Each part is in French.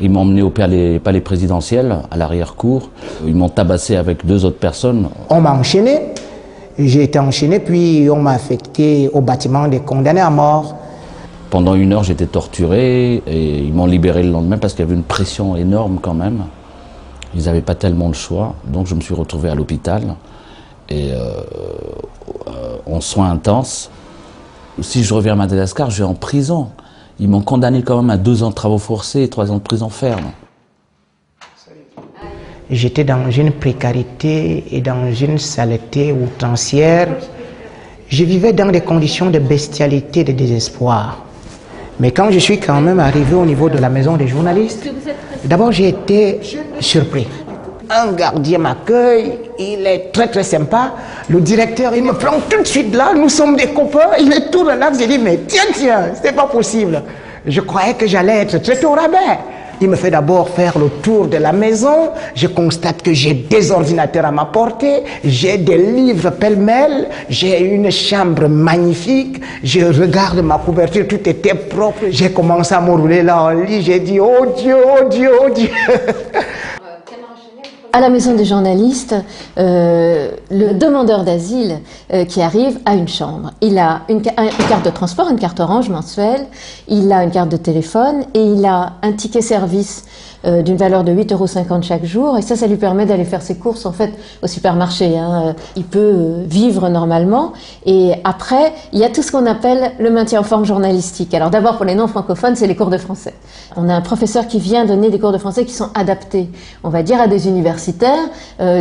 Ils m'ont emmené au palais présidentiel, à l'arrière-cour. Ils m'ont tabassé avec 2 autres personnes. On m'a enchaîné, j'ai été enchaîné, puis on m'a affecté au bâtiment des condamnés à mort. Pendant 1 heure, j'étais torturé et ils m'ont libéré le lendemain parce qu'il y avait une pression énorme quand même. Ils n'avaient pas tellement le choix, donc je me suis retrouvé à l'hôpital et en soins intenses. Si je reviens à Madagascar, je vais en prison. Ils m'ont condamné quand même à 2 ans de travaux forcés et 3 ans de prison ferme. J'étais dans une précarité et dans une saleté outrancière. Je vivais dans des conditions de bestialité, de désespoir. Mais quand je suis quand même arrivé au niveau de la maison des journalistes, d'abord j'ai été surpris. Un gardien m'accueille, il est très très sympa. Le directeur, il me prend tout de suite là, nous sommes des copains, il est tout relax. J'ai dit, mais tiens, c'est pas possible. Je croyais que j'allais être traité au rabais. Il me fait d'abord faire le tour de la maison. Je constate que j'ai des ordinateurs à ma portée, j'ai des livres pêle-mêle, j'ai une chambre magnifique. Je regarde ma couverture, tout était propre. J'ai commencé à m'enrouler là en lit, j'ai dit, oh Dieu, oh Dieu, oh Dieu. À la maison des journalistes, le demandeur d'asile qui arrive a une chambre. Il a une carte de transport, une carte orange mensuelle, il a une carte de téléphone et il a un ticket service d'une valeur de 8,50 € chaque jour. Et ça lui permet d'aller faire ses courses en fait au supermarché. Il peut vivre normalement. Et après, il y a tout ce qu'on appelle le maintien en forme journalistique. Alors d'abord, pour les non-francophones, c'est les cours de français. On a un professeur qui vient donner des cours de français qui sont adaptés, on va dire, à des universitaires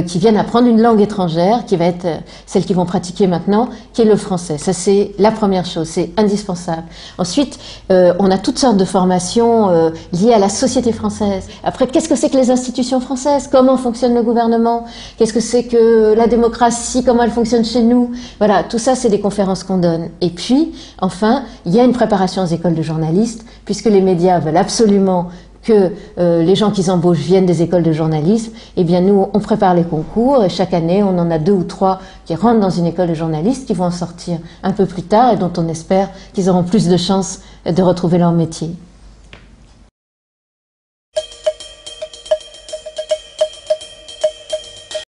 qui viennent apprendre une langue étrangère, qui va être celle qu'ils vont pratiquer maintenant, qui est le français. Ça, c'est la première chose, c'est indispensable. Ensuite, on a toutes sortes de formations liées à la société française. Après, qu'est-ce que c'est que les institutions françaises? Comment fonctionne le gouvernement? Qu'est-ce que c'est que la démocratie? Comment elle fonctionne chez nous? Voilà, tout ça, c'est des conférences qu'on donne. Et puis, enfin, il y a une préparation aux écoles de journalistes, puisque les médias veulent absolument que les gens qu'ils embauchent viennent des écoles de journalisme. Eh bien, nous, on prépare les concours et chaque année, on en a 2 ou 3 qui rentrent dans une école de journalistes, qui vont en sortir un peu plus tard et dont on espère qu'ils auront plus de chances de retrouver leur métier.